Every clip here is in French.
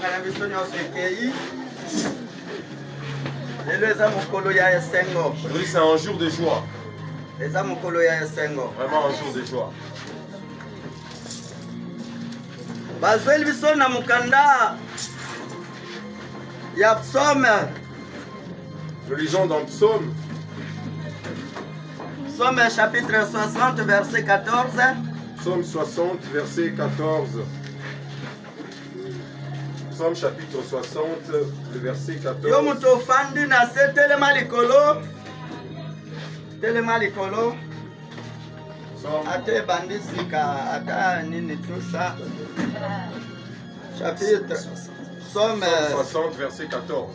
Aujourd'hui, c'est un jour de joie. Vraiment un jour de joie. Nous lisons dans Psaume. Psaume chapitre 60, verset 14. Psaume 60, verset 14. Psaume chapitre 60, le verset 14. Yo muto fandi na se telema likolo. Telema likolo. Ate bandisika ata nini tout ça. Chapitre Psaume 60, verset 14.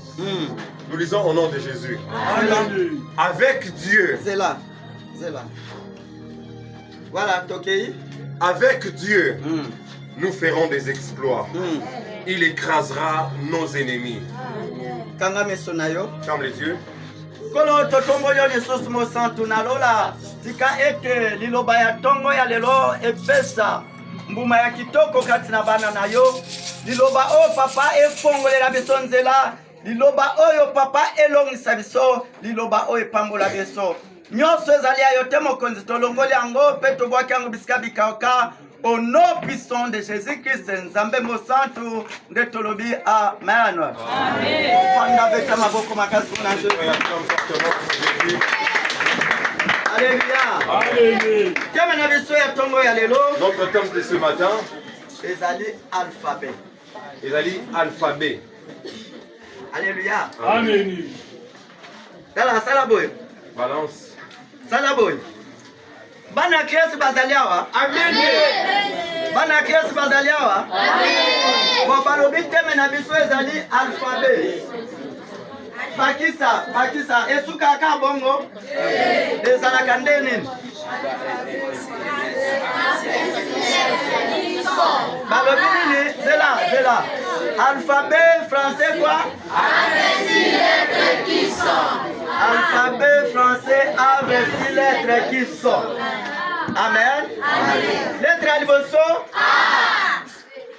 Nous lisons au nom de Jésus. Amen. Avec Dieu. C'est là. C'est là. Voilà, Tokei. Avec Dieu, nous ferons des exploits. Il écrasera nos ennemis. Ferme les yeux. Kolo totongo yo lisusu mosantu nalola tika ete liloba ya tongo ya lelo epesa mbuma ya kitoko kati na bana na yo liloba o papa efongolela biso nzela liloba oyo papa elongisa biso liloba oyo epambola biso nyonso ezali ayo te mokonzi tolongoli yango mpe tobwaki yango bisika bikaoka au nom puissant de Jésus-Christ, Nzambe Mosantu, de Tolobi, Amen. Alléluia. Notre thème de ce matin, alphabet. Alphabet. Alléluia. Amen. Balance. Salaboy. Bana kiasi bazaliawa. Amen. Bana kiasi bazaliawa. Amen. Kwa balobi teme na biso ezali alphabet. Bakisa esuka ka bongo. Ezala kandeni. Balobi nini? Zela. Alphabet français quoi? Avec 6 lettres qui sont. Alphabet français avec 6 lettres qui sont. Amen. Lettre à l'Iboso. A.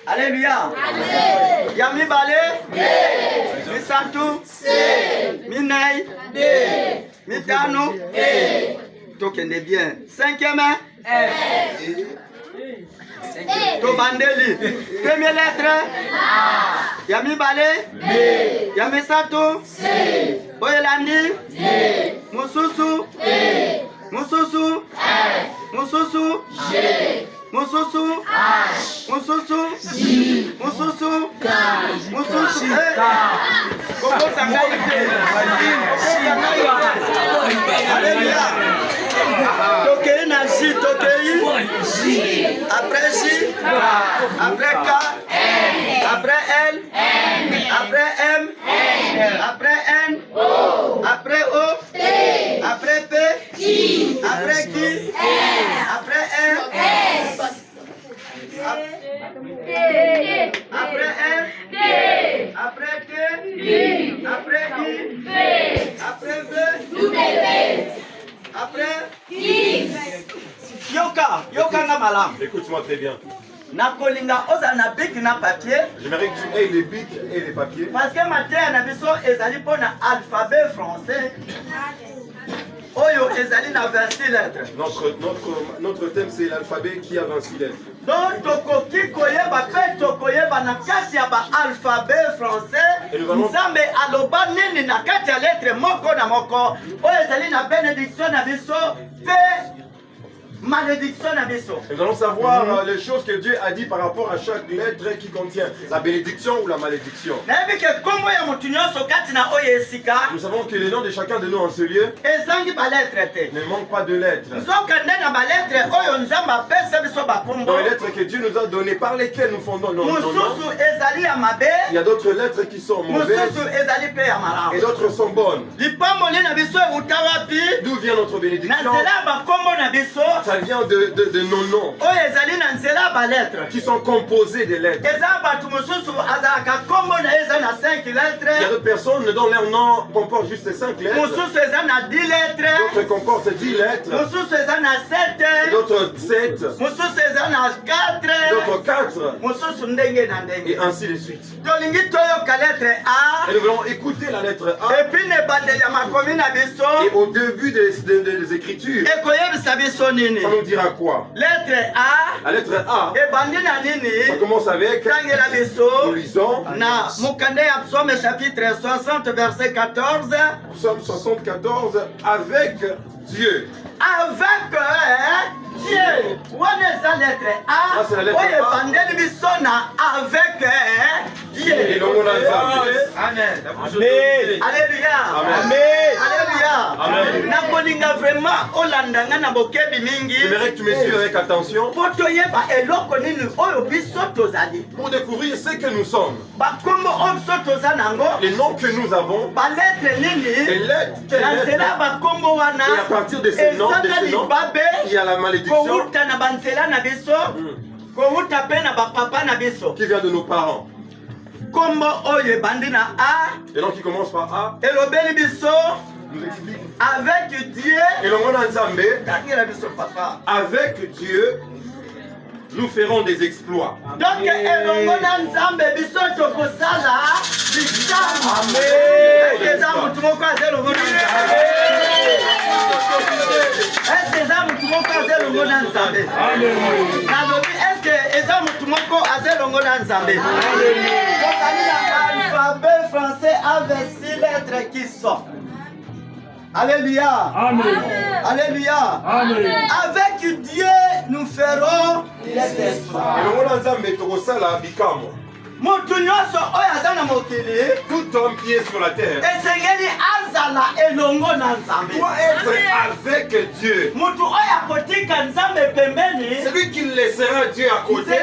Alléluia. Amen. Yami Balé. B. Misantu. C. Minei. D. Mitano. E. Tokende bien. 5e. F. Tobandeli. Première lettre. A. Yami Balé. B. Yami Sato. C. Oyelandi. D. Mususu. E. Mususu. F. Mususu. G. Mususu. H. Mususu. J. Mususu. K. Mususu. Koko Sangaïte. Alléluia. Tokei na J. Tokei. Après J. Après K. Après L. Après M. Après N. Après O. Après P. Après Q. Après R. Après R. Après T. Après I. Après V. Après Yoka na malam. Écoute-moi très bien. Na kolinga oza na bic na papier. J'aimerais que tu aies les bics et les papiers. Parce que matin na biso ezali pona alphabet français. Oyo ezali na 26 lettres. Notre thème c'est l'alphabet qui a 26 lettres. Donc tokoki koyeba pe tokoyeba na kati ya ba alphabet français. Nzambe aloba nini na kati ya lettre moko na moko. Oyo ezali na bénédiction na biso pe malédiction na biso. Et nous allons savoir les choses que Dieu a dit par rapport à chaque lettre qui contient la bénédiction ou la malédiction. Nous savons que le nom de chacun de nous en ce lieu ne manque pas de lettres. Dans les lettres que Dieu nous a données par lesquelles nous fondons nos noms, il y a d'autres lettres qui sont mauvaises et d'autres sont bonnes. D'où vient notre bénédiction? Ça vient de nos noms. Qui sont composés de lettres. Il y a d'autres personnes dont leur nom comporte juste 5 lettres. D'autres comportent 10 lettres. D'autres 7. D'autres 4. Et ainsi de suite. Et nous voulons écouter la lettre A. Et au début des Écritures, ça nous dira quoi? La lettre A, ça commence avec, nous lisons, Psaume chapitre 60, verset 14. Psaume 74, avec Dieu. Avec Dieu. Où est la lettre A? C'est la lettre A. Avec Dieu. Amen. Alléluia. Alléluia. Vraiment, j'aimerais que tu me suives avec attention pour découvrir ce que nous sommes. Les noms que nous avons, les lettres, et à partir de ces noms, il y a la malédiction qui vient de nos parents. Et donc qui commence par A, nous explique. Avec Dieu, avec Dieu, nous ferons des exploits. Donc, l'alphabet français avait 6 lettres qui sont. Alléluia. Amen. Alléluia. Amen. Avec Dieu, nous ferons les espoirs. Tout homme qui est sur la terre doit être avec Dieu. Celui qui laissera Dieu à côté,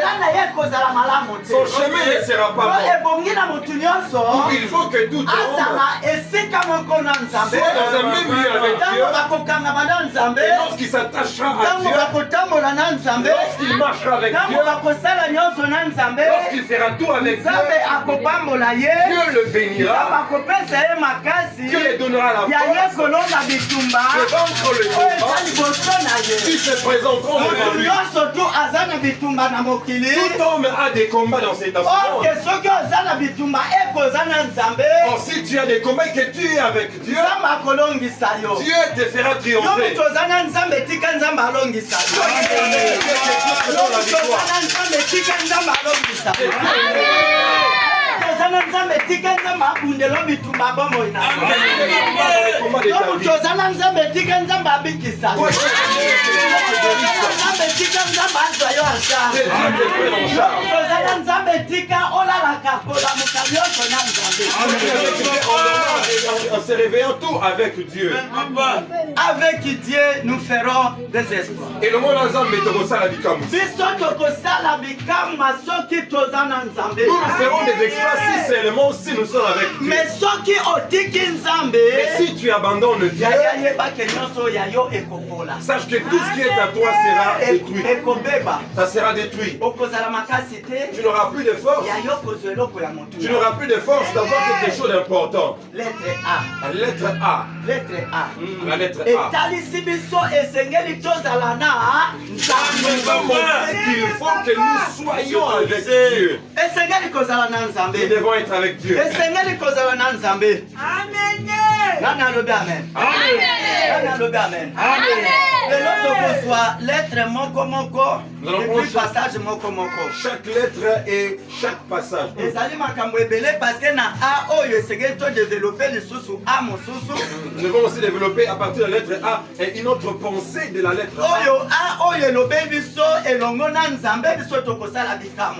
son chemin ne sera pas bon. Il faut que tout homme soit dans un même lieu avec Dieu. Et lorsqu'il s'attachera à Dieu, lorsqu'il marchera avec Dieu, lorsqu'il fera tout avec Dieu, Dieu le bénira. Dieu lui donnera la force de vaincre le combat. Ils se présenteront devant lui. Tout homme a des combats dans cet instant. Or, si tu as des combats et que tu es avec Dieu, Dieu te fera triompher. En se réveillant tout avec Dieu. Avec Dieu, nous ferons des espoirs. Et le mot ensemble est au sein de la bicam. Nous ferons des exploits si seulement si nous sommes avec Dieu. Mais si tu abandonnes Dieu, sache que tout ce qui est à toi sera détruit. Ça sera détruit. Tu n'auras plus de force. Tu n'auras plus de force d'avoir quelque chose d'important. Lettre A. La lettre A. Lettre A. La lettre A. Il faut que nous soyons avec Dieu. Nous devons être avec Dieu. Amen. Chaque lettre et chaque passage. Nous devons aussi développer à partir de la lettre A et une autre pensée de la lettre A.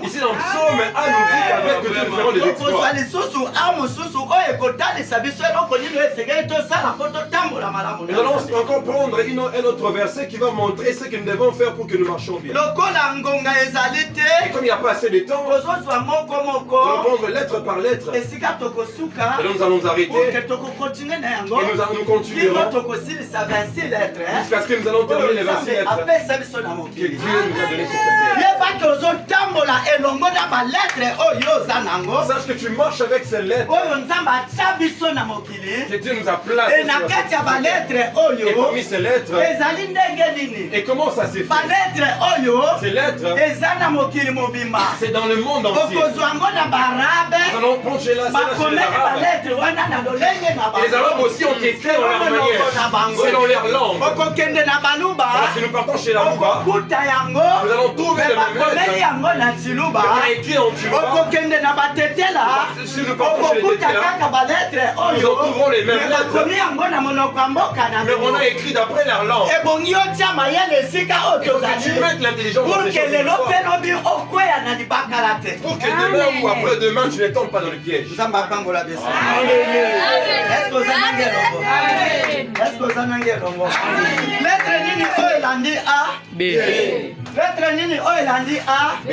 Ici dans le psaume A nous dit qu'avec Dieu nous ferons des exploits. Nous allons encore prendre un autre verset qui va montrer ce que nous devons faire pour que nous marchions bien. Et comme il n'y a pas assez de temps, nous allons prendre lettre par lettre. Et là, nous allons nous arrêter. Et nous continuerons jusqu'à ce que nous allons terminer les 26 lettres que Dieu nous a données sur cette terre. Sache que tu marches avec ces lettres que Dieu nous a placées sur cette terre. Et parmi ces lettres, et comment ça s'est fait? Ces lettres, c'est dans le monde entier. Nous allons plonger là, chez les Arabes. Et les Arabes aussi ont été en leur manière, selon leur langue. Alors, si nous partons chez la Louba, nous allons trouver le même lettre. Il y a écrit en Tchouba. Si nous partons chez les Tétela, nous en trouverons les mêmes lettres. Mais on a écrit d'après leur langue. Pour que tu mettes l'intelligence dans ces choses. Pour que demain ou après-demain, tu ne tombes pas dans le piège. Est-ce que vous en avez lettre nini oilandi A B. Lettre nini oilandi A B.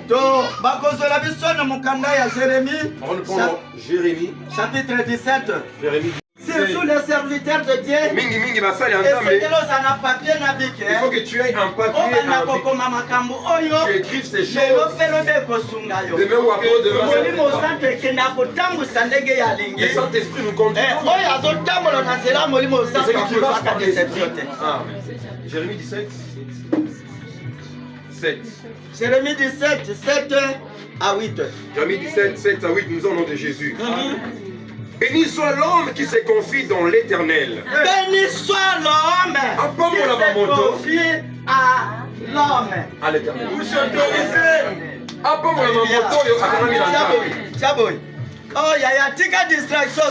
To bakozola biso na mukanda ya Jérémie. On va prendre Jérémie. Chapitre 17. Jérémie. Surtout les serviteurs de Dieu. Il faut que tu aies un papier, tu écrives ces choses. Demain ou après-demain, le Saint-Esprit nous conduit. C'est celui qui marche par l'Esprit. Jérémie 17. 7. Jérémie 17, 7 à 8. Jérémie 17, 7 à 8, nous en nom de Jésus. Béni soit l'homme qui se confie dans l'Éternel. Béni soit l'homme qui se confie à l'homme. À l'Éternel. Oh, il y a tika distraction.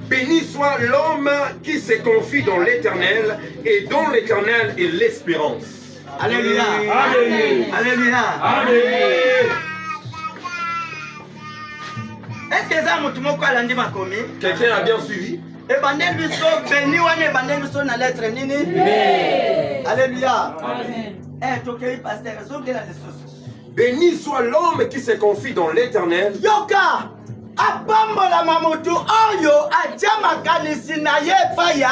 Béni soit l'homme qui se confie dans l'Éternel et dont l'Éternel est l'espérance. Alléluia. Alléluia. Alléluia. Est-ce que ça m'a tout Quelqu'un a bien suivi? Alléluia. Béni soit l'homme qui se confie dans l'Éternel. Yoka! Abambola mamutu oyo ajama kanisina yepa ya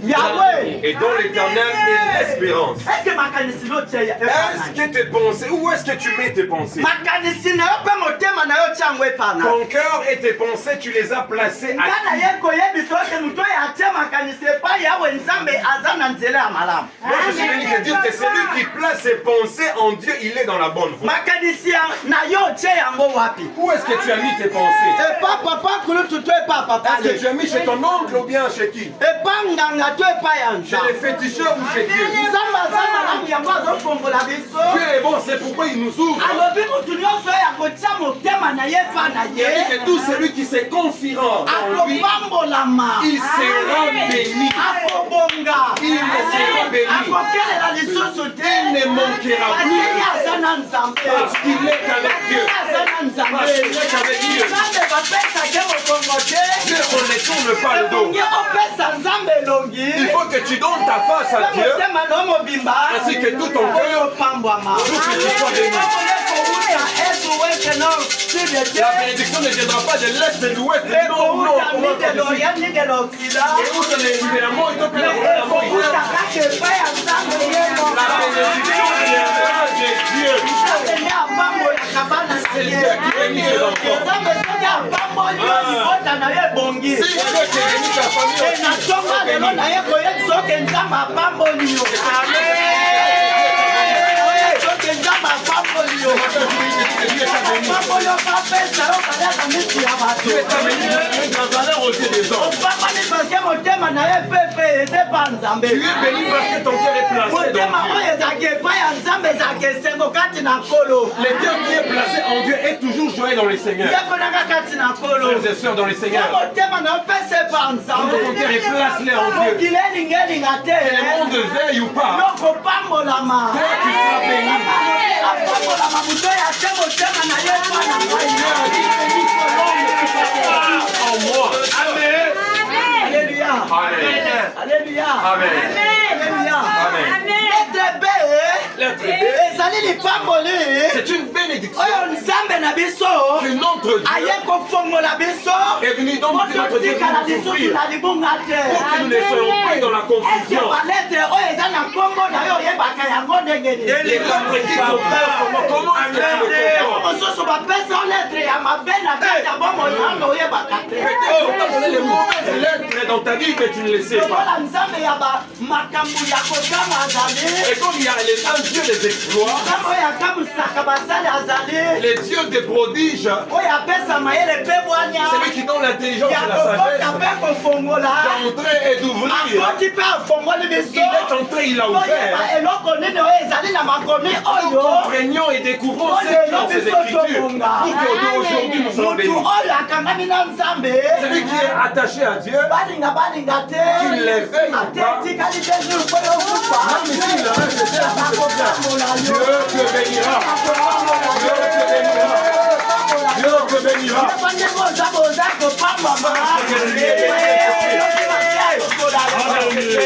Yahweh. Et dont l'Éternel est l'espérance. Est-ce que ma kanisino tcheya? Est-ce que tes pensées, où est-ce que tu mets tes pensées? Ma kanisina yopa motema na yo changwe pana. Ton cœur et tes pensées, tu les as placés à Kana yeko yebiso ke muto ya chama kanise pa Yahweh nzambe azana nzela ya malamu. Moi je suis venu te dire que celui qui place ses pensées en Dieu, il est dans la bonne voie. Ma kanisia na yo tcheya ngo wapi? Où est-ce que tu as mis tes pensées? Et pas papa kulu tuto et pas papa. Est-ce que tu as mis chez ton oncle ou bien chez qui? Et pas nganga tu et pas yancha. Chez les féticheurs ou chez Dieu? Zamba zamba na yango zo fongola biso. Dieu est bon, c'est pourquoi il nous ouvre. Alobi mutu nyonso ya kotia motema na ye fa na ye. Il dit que tout celui qui se confiera en lui, il sera béni. Akobonga. Il sera béni. Akokelela lisusu te. Il ne manquera plus. Parce qu'il est avec Dieu. Parce qu'il est avec Dieu. Dieu ne tourne pas le dos. Il faut que tu donnes ta face à Dieu, ainsi que tout ton cœur, pour que tu sois béni. La bénédiction ne viendra pas de l'est, de l'ouest, de nord, non. Et où sont les libérations, et donc la bénédiction viendra de Dieu. C'est Dieu qui bénit ses enfants. Si Dieu te bénit ta famille, Tu es amené dans la valeur aux yeux des hommes. Tu es béni parce que ton cœur est placé dans Dieu. Le cœur qui est placé en Dieu est toujours joyeux dans les Seigneurs. Frères et sœurs dans les Seigneurs. Quand ton cœur est placé en Dieu, que le monde veille ou pas, toi tu seras béni. En moi. Amen. Alléluia. Amen. Alléluia. Amen. Alléluia. Amen. C'est une bénédiction que notre Dieu est venu donc notre Dieu pour nous souffrir, pour que nous ne soyons plus dans la confusion. Les quatre qui comparent, comment est-ce que tu le comprends? Peut-être qu'on t'a donné les mauvaises lettres dans ta vie, mais tu ne le sais pas. Et comme il y a un Dieu des exploits, les dieux des prodiges, c'est lui qui donne l'intelligence et la sagesse d'entrer et d'ouvrir. Il est entré, il a ouvert. Nous comprenons et découvrons ce qui est dans ces écritures. Nous qu'aujourd'hui nous sommes bénis. Celui qui est attaché à Dieu, qu'il l'éveille ou pas, même ici il reste Dieu te bénira. Dieu te bénira.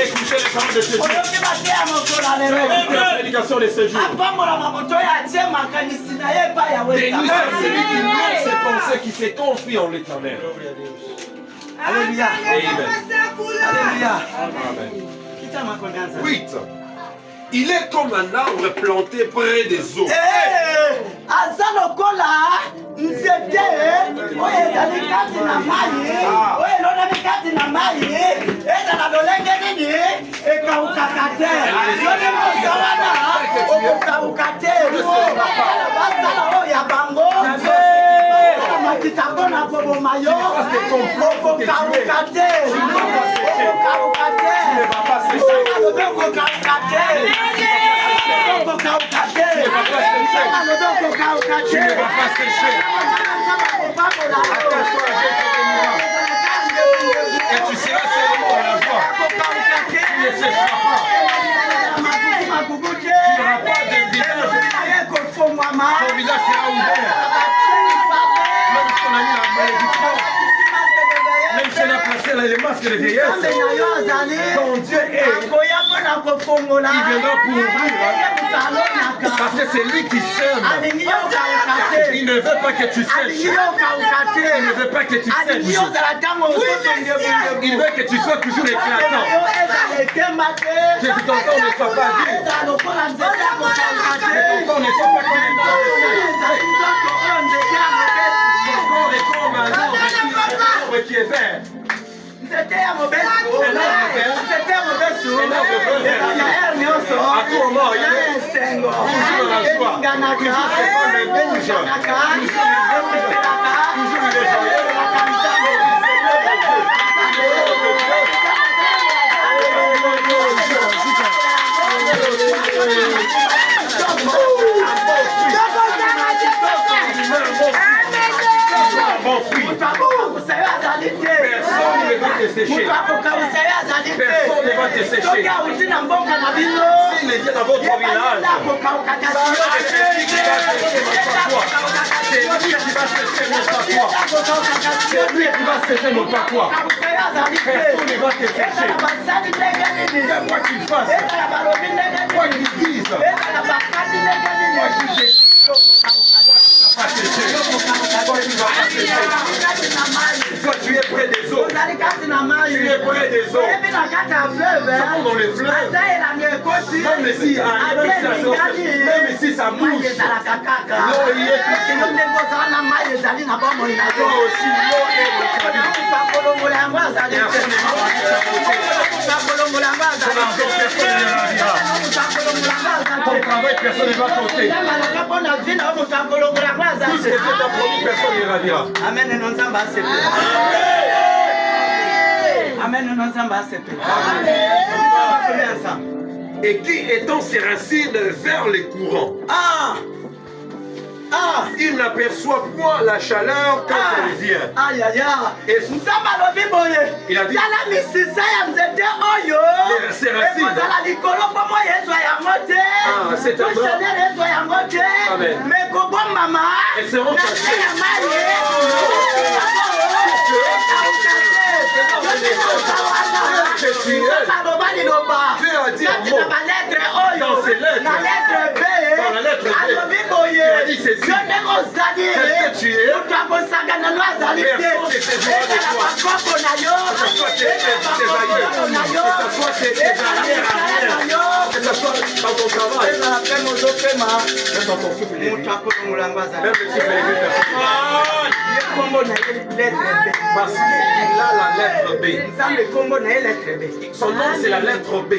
Écoutez les paroles de Jésus. Écoutez la prédication de ce jour. Béni soit celui qui mène ses pensées, qui se confie en l'Éternel. Alléluia. Alléluia. Amen. 8. Il est comme un arbre planté près des eaux. Tu ne vas pas sécher. Et tu seras seulement à la joie. Tu ne sécheras pas. Tu n'auras pas de visage. Ton visage sera ouvert. Même si on a mis la malédiction, même si on a placé les masques de vieillesse, ton Dieu est. Il viendra pour ouvrir. Parce que c'est lui qui sème. Il ne veut pas que tu sèches. Il ne veut pas que tu sèches. Il veut que tu sois toujours éclatant. Que ton corps ne soit pas dur. Que ton corps ne soit pas comme un corps est comme un arbre qui est vert. C'était un mauvais sourd. C'était un mauvais sourd. Et à tout moment, il y a un sengo. Toujours dans la joie. Toujours c'est pas le bouge. Toujours il est joyeux. Mon fils. Personne ne va te sécher. Personne ne va te sécher. S'il est bien dans votre village, c'est lui qui va sécher, non pas toi. C'est lui qui va sécher, non pas toi. Personne ne va te sécher. Quoi qu'il fasse, quoi qu'il dise, quoi qu'il dise, pas sécher. Toi tu es près des eaux. Tu es près des eaux. Dans les fleuves. Même si ça bouge. L'eau y est. Toi aussi l'eau est dans ta vie. Ton argent personne ne la dira. Ton travail, personne ne va compter. Tout ce que Dieu t'a promis, personne ne ravira. Amen. Et qui étend ses racines vers les courants. Il n'aperçoit point la chaleur quand elle vient. Et il a dit ses racines. C'est un Amen. Elles seront cachées. Dieu a dit un mot dans ces lettres. Dans la lettre B, il a dit ceci. Tel que tu es, personne ne s'éloignera de toi. Que ce soit tes aïeux, que ce soit tes arrières-arrières, que ce soit dans ton travail, même dans ton souffle de vie, même le souffle de vie personnel. Parce qu'il a la lettre B. Son nom c'est la lettre B.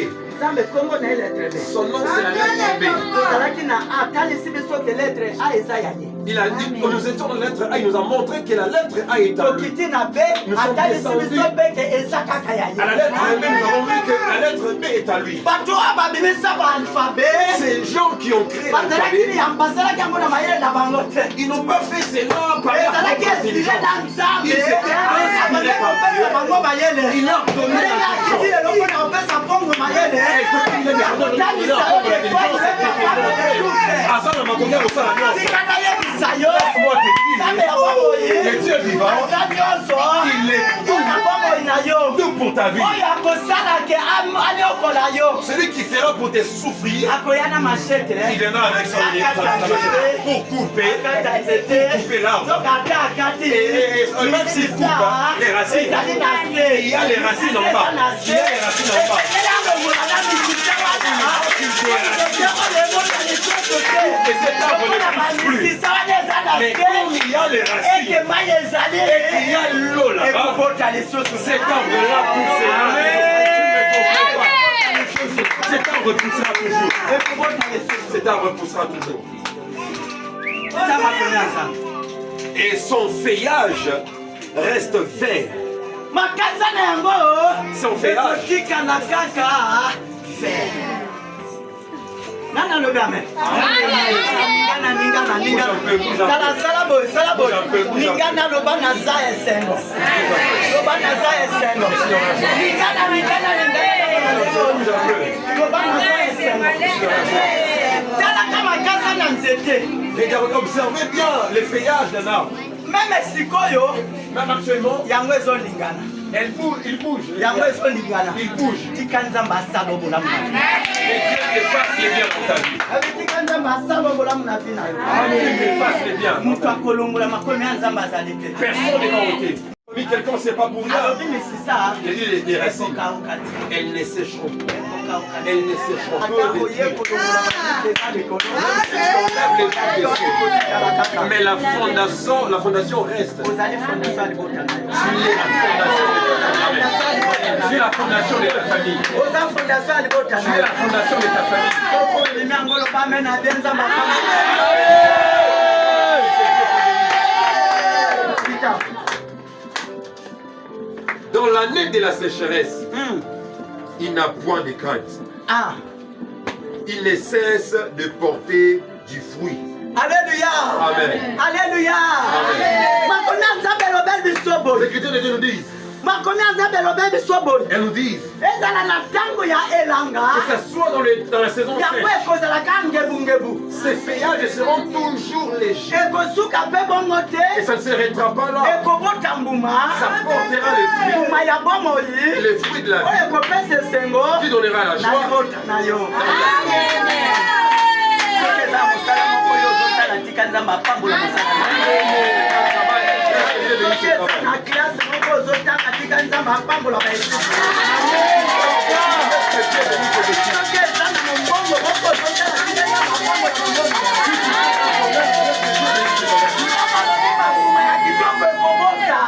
Son nom c'est la lettre B. Il a dit que nous étions dans la lettre A, il nous a montré que la lettre A est à lui. Nous sommes descendus à la lettre B, nous avons vu que la lettre B est à lui. Ces gens qui ont créé l'alphabet, ils n'ont pas fait cela par leur propre intelligence. Ils étaient inspirés par Dieu. Il leur donnait laisse-moi te dire, le Dieu vivant, il est tout pour ta vie. Celui qui fera pour tes souffrir, il viendra avec son machette pour couper l'arbre. Et même s'il coupe les racines, il y a les racines en bas. Il y a les racines en bas. Et cet arbre ne pousse plus. Mais comme il y a les racines et qu'il y a l'eau là-bas, cet arbre-là poussera. Cet arbre poussera toujours. Cet arbre poussera toujours. Et son feuillage reste vert. Son feuillage. Nana le amen. Ningana loba naza esengo. Loba naza esengo. Regardez, observez bien les feuillages d'un arbre. Même sikoyo, même actuellement, yango ezolingana. Il bouge. Il bouge. Et Dieu efface les biens dans ta vie. Dieu efface les biens. Personne n'est ôté. Mais quelqu'un ne sait pas pour rien. Il dit les racines. Elles ne sécheront pas. Elles ne sécheront pas. Mais la fondation reste. Tu es la fondation de ta famille. Tu es la fondation de ta famille. Dans l'année de la sécheresse, il n'a point de crainte. Il ne cesse de porter du fruit. Alléluia. Amen. Alléluia. Les Écritures de Dieu nous disent. Elles nous disent que ce soit dans la saison sèche, ces feuillages seront toujours légers. Et ça ne s'arrêtera pas là. Ça portera les fruits de la vie qui donnera la joie.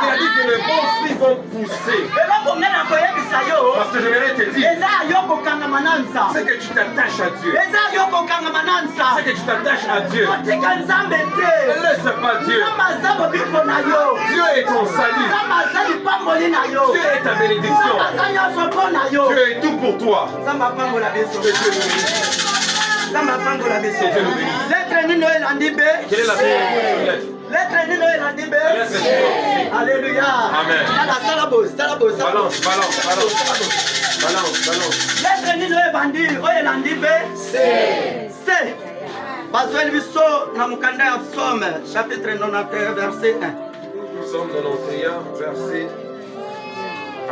Il a dit que les bons fruits vont pousser. Parce que je vais te dire, c'est que tu t'attaches à Dieu. c'est que tu t'attaches à Dieu. Ne laisse pas Dieu. Dieu est ton salut. Dieu est ta bénédiction. Dieu est tout pour toi. Que Dieu nous bénisse. Quelle est la lettre? Alléluia. Amen. Balance. Lettre nino ebandi oyo elandi be C. Bazweli biso na mukanda ya Psaume chapitre 91 verset 1. Psaume 91 verset 1.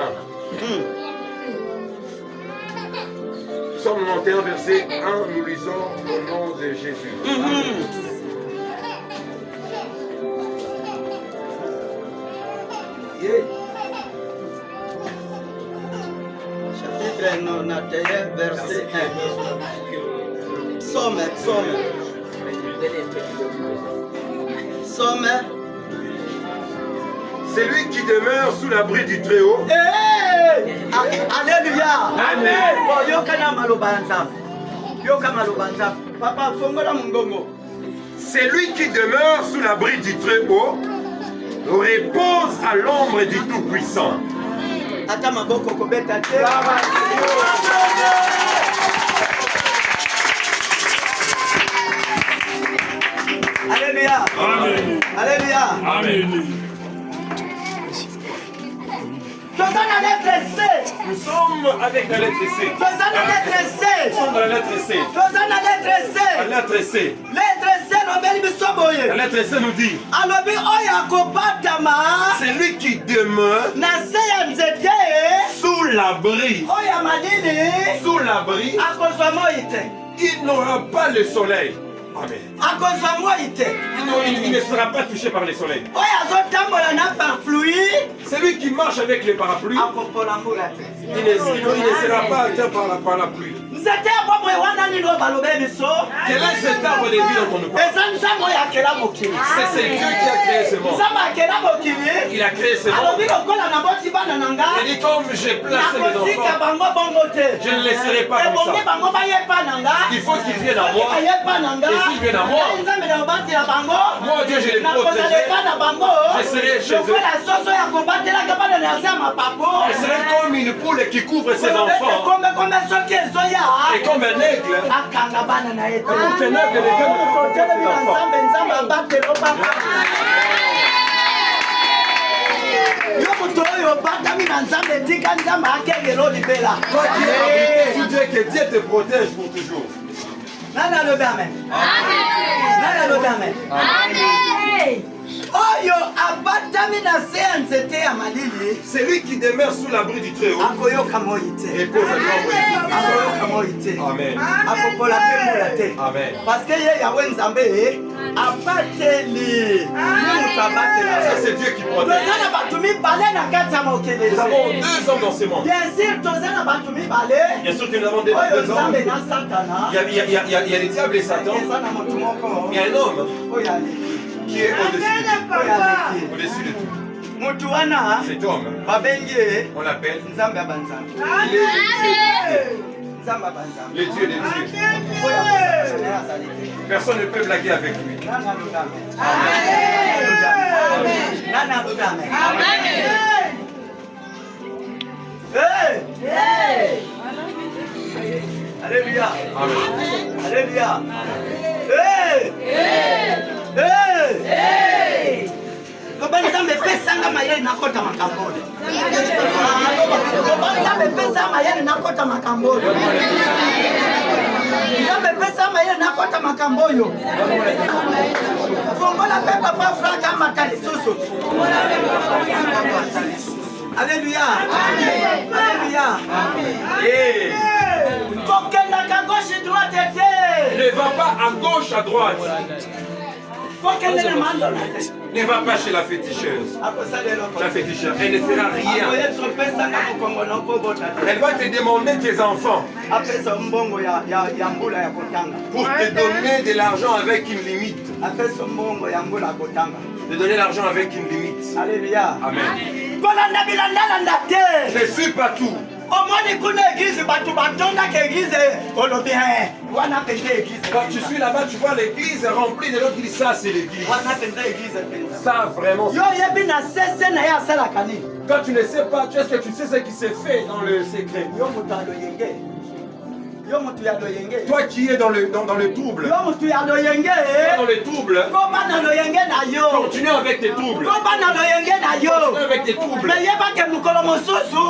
Psaume 91 verset 1, nous lisons au nom de Jésus. Chapitre 91 verset 1. Psaume. Celui qui demeure sous l'abri du Très-Haut. Alléluia. Amen. Papa, fongola mungongo. Celui qui demeure sous l'abri du Très-Haut repose à l'ombre du Tout-Puissant. Ata maboko kobeta te. Alléluia. Amen. Alléluia. Amen. Nous sommes à la lettre C. Nous sommes avec la lettre C. Nous sommes à la lettre C. Nous sommes dans la lettre C. Nous sommes à la lettre C. La lettre C. Lettre C, nobeli bisoboye. La lettre C nous dit. Alobi oya kobatama. C'est lui qui demeure Na se ya nzete. sous l'abri. Oya madini. Sous l'abri. Akozwa moite. Il n'aura pas le soleil. Amen. Akozwa moite. Il ne sera pas touché par le soleil. Oya zotambola na parapluie. Celui qui marche avec les parapluies, Akopola mbula te. il ne sera pas atteint par la pluie. Nzete ya bobo wana nino balobe biso. Quel est cet arbre de vie dont on nous parle? Eza nzambo ya kela mokili. C'est Dieu qui a créé ce monde. Nzambo akela mokili. Il a créé ce monde. Alobi lokola na boti bana nanga. Il dit comme j'ai placé mes Nakosika enfants, bango bongo te. je ne laisserai pas comme Ebongi ça. bango bayepa nanga. Il faut qu'ils viennent à moi. Bayepa nanga. Et s'ils viennent à moi, Nzambe na obatela bango. moi Dieu je les Nakozala protégerai. epa na bango. Je serai chez eux. Lokola soso ya kobatelaka bana na se ya mapapo. Je serai comme une poule qui couvre ses enfants. Kombe soki ezoya. Et comme un aigle, Akanga bana na ye te. comme un aigle, les gars me protègent ses enfants. Nzambe abatela opapa. Yo moto oyo obatami na Nzambe tika Nzambe akengelo libela. Toi qui es abrité sous Dieu, que Dieu te protège pour toujours. Nani alobi amen? Nani alobi amen? Oyo abatami na se ya nzete ya malili. Celui qui demeure sous l'abri du Très-Haut Akoyoka moi te. repose à l'ombre du Akoyoka moi te. Tout-Puissant. Amen. Akopola pe mola te. Amen. Parce que ye Yahweh Nzambe abateli. Mutu abatela. Ça c'est Dieu qui protège. Toza na bato mibale na kati ya mokili. Nous avons deux hommes dans ce monde. Bien sûr, toza na bato mibale. Bien sûr que nous avons deux Oyo hommes. Nzambe na Satana. Il y a le diable et Satan. Eza na motu moko. Il y a un homme Oyo aleki. qui est au-dessus de tout. Oyo aleki. Au-dessus de tout. Mutu wana Cet homme, babengi ye on l'appelle Nzambe ya banzambe. il est Nzambe ya banzambe. le Dieu des dieux. Oyo akosakana naye azali te. Personne ne peut blaguer avec lui. Nani alobi amen? Nani alobi amen? Hey! Alléluia! Amen. Alléluia! Hey! Hey! Loba Nzambe pesanga mayele nakota makambo. Loba Nzambe pesanga mayele nakota makambo. Nzambe pesanga mayele nakota makambo yo. Fongola pe papa Frank amatali susu. Alléluia! Alléluia! Et Kokendaka gauche droite te. ne va pas à gauche, à droite. Kokendele mandona te. Ne va pas chez la féticheuse. La féticheuse, elle ne fera rien. Elle va te demander tes enfants pour te donner de l'argent avec une limite. Te donner l'argent avec une limite. Alléluia. Amen. Ne Ne suis pas tout. Quand tu suis là-bas, tu vois l'église remplie de l'autre qui dit ça, c'est l'église. Ça, vraiment. Quand tu ne sais pas, est-ce que tu sais ce qui s'est fait dans le secret? Toi qui es dans le double. Dans le double. Continue avec tes doubles. Continue avec tes doubles.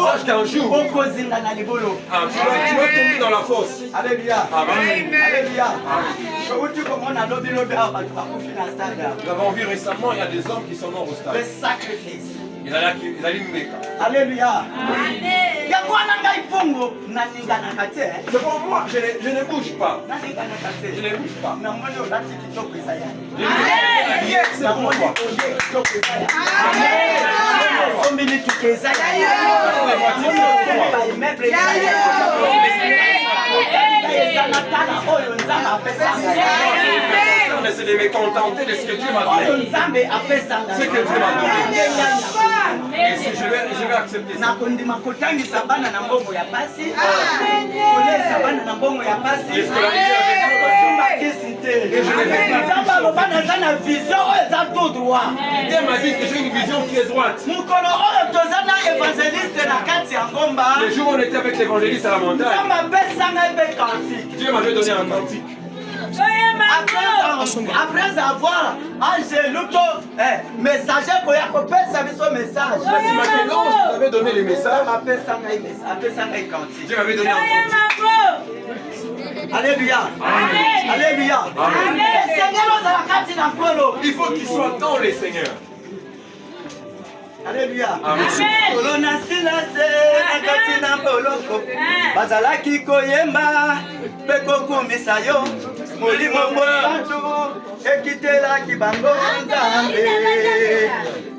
Sache qu'un jour, tu vas tomber dans la fosse. Alléluia. Amen. Alléluia. Nous avons vu récemment, il y a des hommes qui sont morts au stade. Le sacrifice. Ils allaient mourir. Alléluia. C'est pour moi, je ne bouge pas. Je ne bouge pas. C'est pour moi. Mais c'est de me contenter de ce que Dieu m'a donné. Ce que Dieu m'a donné. Et si je vais accepter ça. Dieu m'a dit que j'ai une vision qui est droite. Le jour où on était avec l'évangéliste à la montagne, Dieu m'avait donné un cantique. Après avoir messager message. Maintenant, je t'avais donné les messages. Dieu m'avait donné un cantique. Alléluia. Alléluia. Il faut qu'il soit dans les seigneurs. Alléluia. Amen. Bazalaki koyemba pekokumisa yo molimo mwantu ekitelaki bango nzambe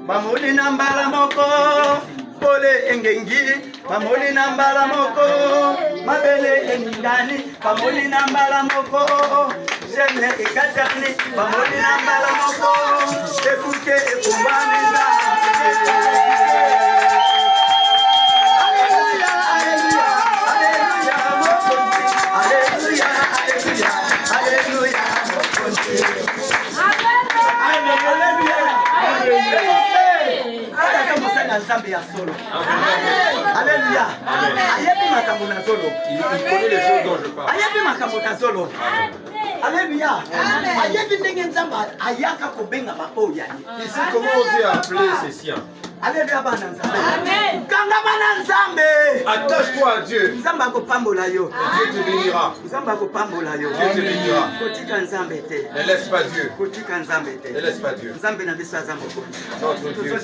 bamoli na mbala moko pole engengi bamoli na mbala moko mabele eningani bamoli na mbala moko jene ekatani bamoli na mbala moko ekuke ekumbani Alléluia. Il connaît les choses dont je parle. Alléluia. Il sait comment Dieu a appelé ses siens. Alléluia. Attache-toi à Dieu. Dieu te bénira. Dieu te bénira. Ne laisse pas Dieu. Ne laisse pas Dieu. Notre Dieu,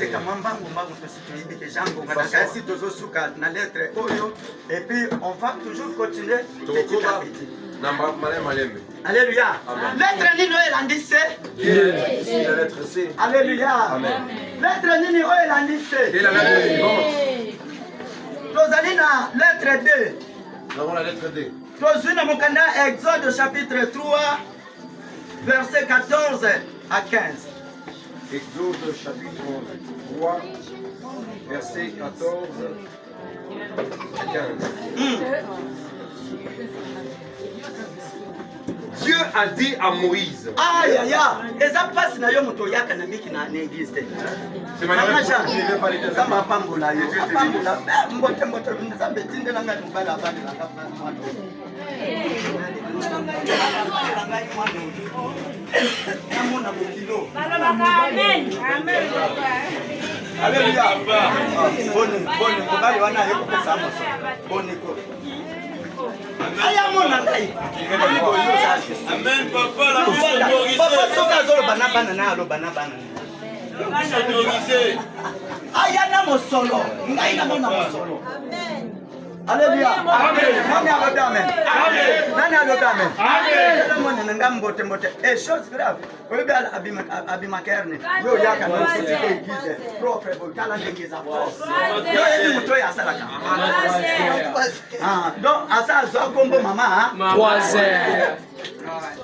et puis on va toujours continuer petit à petit. Alléluia. Lettre nini elandise. La lettre C. Alléluia. Amen. Lettre nini elandise. Et la lettre suivante. Tozali na lettre D. Nous avons la lettre D. Tozali na mokanda Exode chapitre 3 verset 14 à 15. Exode chapitre 3 verset 14 à 15. Dieu a dit à Moïse. Aïe aïe aïe. Eza passe na yo moto yaka na biki na église. C'est malheureux que je ne vais pas les dire. Kama pambola yo. Pambola. Mbote mbote nzambe tinde na ngati mbala bana na kapa mwana. Namona bokilo. Amen. Amen. Alléluia. Bonne mbali wana yeko pesa moso. Bonne ko. Amen, papa, la papa soka zolo bana na alo bana. Aya na mosolo, ngai na mona mosolo. Amen. Alléluia. Amen. Nani alo amen. Amen. Nani alo amen. Amen. Mona ngambote mbote. Chose grave. Oyo abima kerne. Yo yaka na sisi ko igize. Propre botala ngeza force. Yo yebi muto ya salaka. Donc asa zo kombo mama.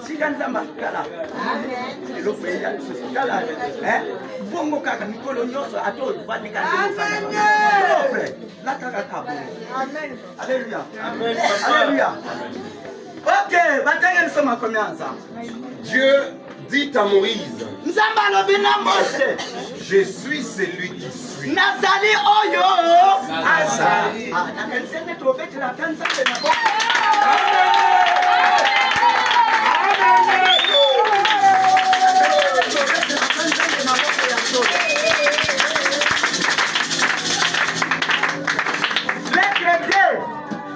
Siganzamba kala. Eloko ya kala. Bongo kaka mikolo nyoso ato vatika ndiko. La kaka kabo. Amen. Alléluia. Amen. Alléluia. OK, batenge nsoma komianza. Dieu dit à Moïse, Nzamba lobina Mose. je suis celui qui suis. Nazali oyo azali. Ah, nakensene tobeti la kanza na bo.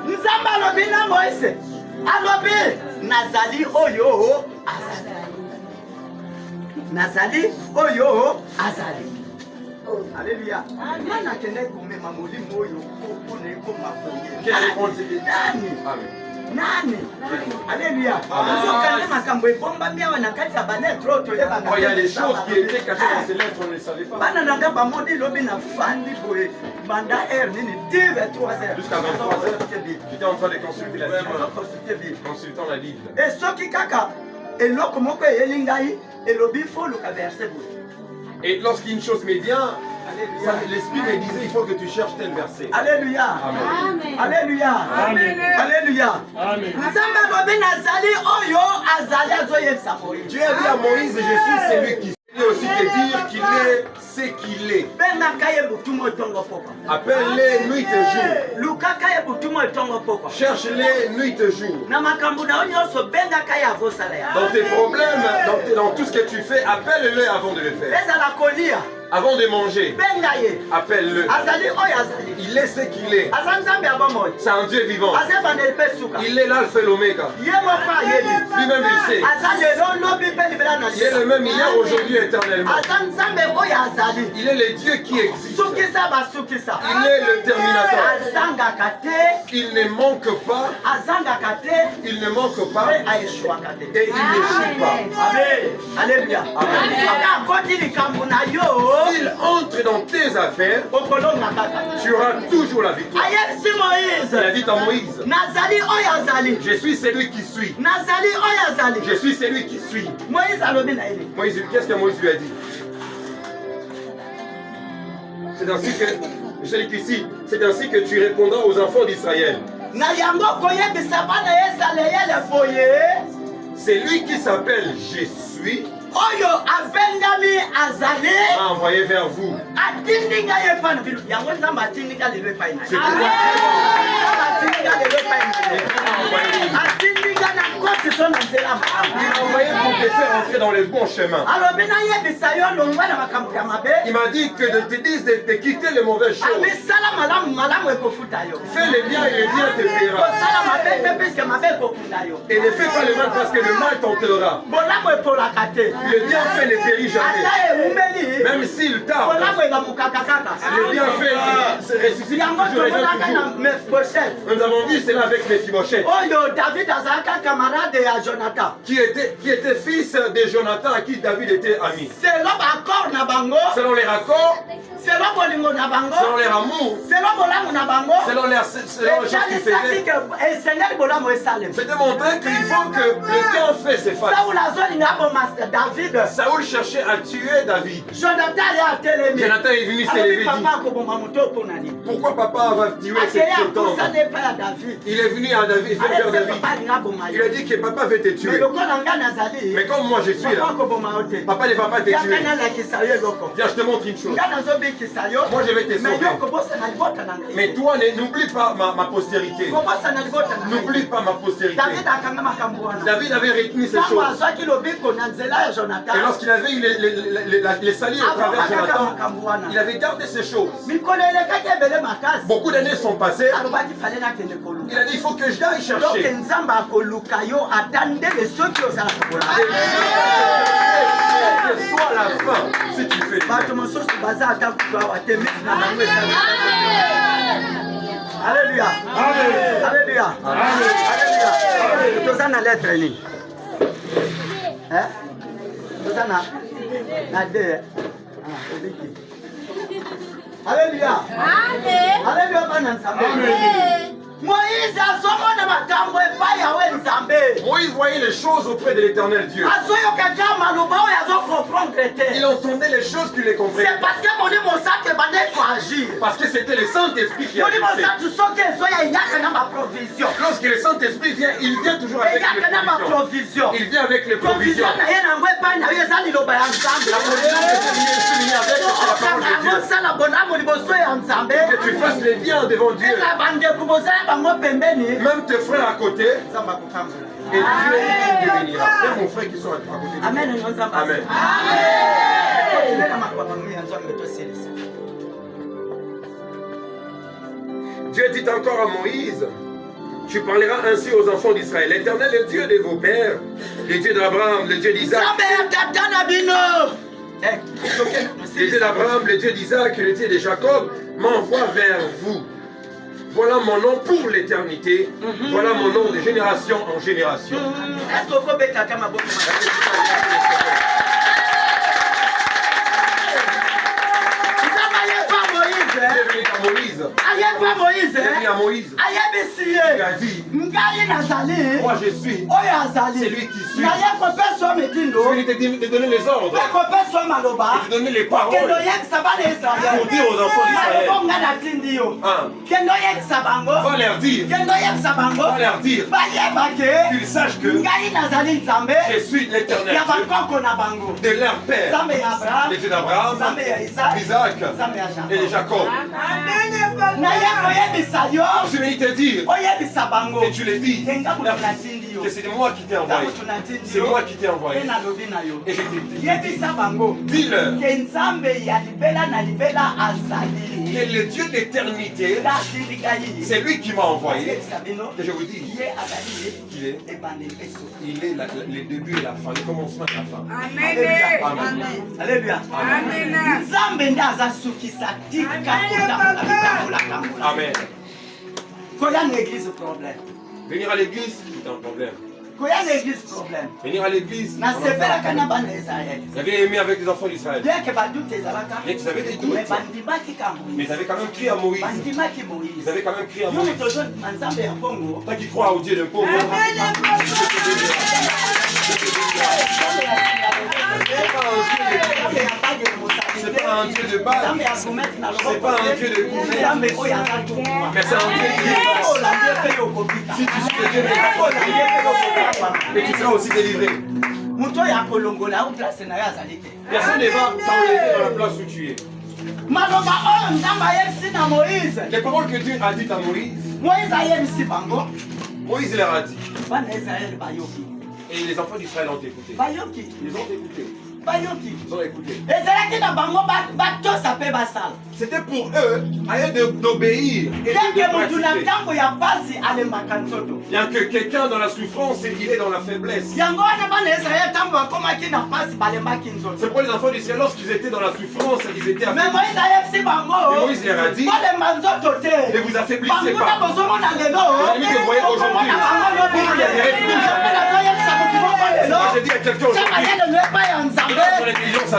Nzamba lobina Moise alobi nazali oyo azali. Nazali oyo azali. Alléluia. Mana kende kumema mulimu oyo okone komakoye. Nani? Alléluia. Nzokande makambo ebomba miawa na kati ya banetro to yeba. Il y a des choses qui étaient cachées dans ces lettres, on ne les savait pas. Bana nanga ba modi lobi na fandi boye banda nini 3 heures. Jusqu'à 23 heures, j'étais en train de consulter la Bible. Consultant la Bible. Et soki kaka eloko moko elingai elobi fo luka verset boye. Et lorsqu'une chose me vient, l'esprit me disait, il faut que tu cherches tel verset. Alléluia. Amen. Alléluia. Amen. Alléluia. Amen. Dieu a dit à Moïse, je suis celui qui il peut aussi te dire qu'il est ce qu'il est. Appelle-les nuit et jour. Cherche-les nuit et jour. Dans tes problèmes, dans tout ce que tu fais, appelle-le avant de le faire. Avant de manger, appelle-le. Il est ce qu'il est. C'est un Dieu vivant. Il est l'alpha et l'oméga. Lui-même il sait. Il est le même hier, aujourd'hui, éternellement. Il est le Dieu qui existe. Il est le terminateur. Il ne manque pas. Il ne manque pas. Et il n'échoue pas. Alléluia. S'il entre dans tes affaires, tu auras toujours la victoire. Il a dit à Moïse, je suis celui qui suis. Je suis celui qui suis. Moïse, qu'est-ce que Moïse lui a dit? C'est ainsi que, celui qui suis, c'est ainsi que tu répondras aux enfants d'Israël. C'est lui qui s'appelle Je suis. M'a envoyé vers vous. C'est il m'a envoyé pour te faire entrer dans le bon chemin. Il m'a dit que de te dire de te quitter les mauvaises choses. Fais le bien et le bien te paiera. Et ne fais pas le mal parce que le mal t'enterrera. Le bienfait ne périt jamais. Même s'il tarde, le bienfait se ressuscite toujours et toujours. Nous avons vu cela avec Mephibosheth, qui était fils de Jonathan à qui David était ami. Selon les raccords, selon les amours, selon les choses qu'il faisait, c'était montré qu'il faut que le bienfait s'efface. Saoul cherchait à tuer David. Jonathan est venu s'élever et dit, pourquoi papa va tuer cet homme? Il est venu à David, vers David. Il a dit que papa veut te tuer. Mais comme moi je suis là, papa ne va pas te tuer. Viens, je te montre une chose. Moi je vais te sauver. Mais toi n'oublie pas ma postérité. N'oublie pas ma postérité. David avait retenu ces choses. Et lorsqu'il avait eu les salis au travers de Jonathan, il avait gardé ces choses. Beaucoup d'années sont passées. Il a dit, il faut que j'aille chercher. Quelle soit la fin, si tu fais Alléluia. Alléluia. Alléluia. Tous en lettre ni. Hein? Tous en na deux. Alléluia. Alléluia. Alléluia. Moïse azomona makambo epai ya we Nzambe. Moïse voyait les choses auprès de l'Éternel Dieu. Azoyoka ja maloba oyo azokomprendre te. Il entendait les choses qu'il les comprenait. C'est parce que Molimo Santu ebandaki koagir. Parce que c'était le Saint-Esprit qui Molimo agissait. Santu soki ezoya eyaka na baprovision. Lorsque le Saint-Esprit vient, il vient toujours avec Eyaka na les provisions. baprovision. Il vient avec les provisions. Provision na ye nango epai na yo eza liloba ya Nzambe. La provision que tu viens avec, c'est la parole de Dieu. Osala bonamo liboso ya Nzambe. Que tu fasses les biens devant Dieu. Eza bandeko bozala bango pembeni. Même tes frères à côté. Nzambe akokambola. Et Dieu il te bénira. Même mon frère qui sont à côté de toi. Amen. Nzambe. Amen. Continuez na makwapa ya Nzambe tosilisa. Dieu dit encore à Moïse, tu parleras ainsi aux enfants d'Israël. L'Éternel, le Dieu de vos pères, le Dieu d'Abraham, le Dieu d'Isaac. Le Dieu d'Abraham, le Dieu d'Isaac et le Dieu de Jacob m'envoie vers vous. Voilà mon nom pour l'éternité. Voilà mon nom de génération en génération. Moïse. Moïse. Moïse. Il a dit, moi je suis celui qui suit. Celui qui te donner les ordres. Et te donner les paroles pour dire aux enfants d'Israël. Va leur dire. Va leur dire. Qu'ils sachent que je suis l'Éternel de leur père. Le Dieu d'Abraham, d'Isaac et de Jacob. Je suis venu te dire, et tu le dis, que c'est moi qui t'ai envoyé. C'est moi qui t'ai envoyé. Et je te dis, dis-leur que le Dieu d'éternité, c'est lui qui m'a envoyé. Et je vous dis qu'il est le début et la fin, le commencement et la fin. Amen. Alléluia. Amen. Amen. Problème. Venir à l'église, c'est un problème. Venir à l'église, j'avais aimé avec les enfants d'Israël. Bien qu'ils avaient des doutes, mais ils avaient quand même crié à Moïse. Ils avaient quand même crié à Moïse. Toi qui crois au Dieu de pauvre. C'est pas un Dieu de base. C'est pas un Dieu de gourmet. Mais c'est un Dieu qui est face. Si tu suis le Dieu de la foi, et tu seras aussi délivré. Personne ne va t'enlever dans la place où tu es. Les paroles que Dieu a dites à Moïse, Moïse leur a dit. Et les enfants d'Israël ont écouté. Ils ont écouté. Ils ont écouté. C'était pour eux d'obéir et de pratiquer. Bien que quelqu'un dans la souffrance, il est dans la faiblesse. C'est pour les enfants d'Israël, lorsqu'ils étaient dans la souffrance, ils étaient affaiblis. Et Moïse leur a dit, ne vous affaiblissez pas. Les amis que vous voyez aujourd'hui, vous ne gagnerez plus jamais. Moi je dis à quelqu'un aujourd'hui, sur les millions, ça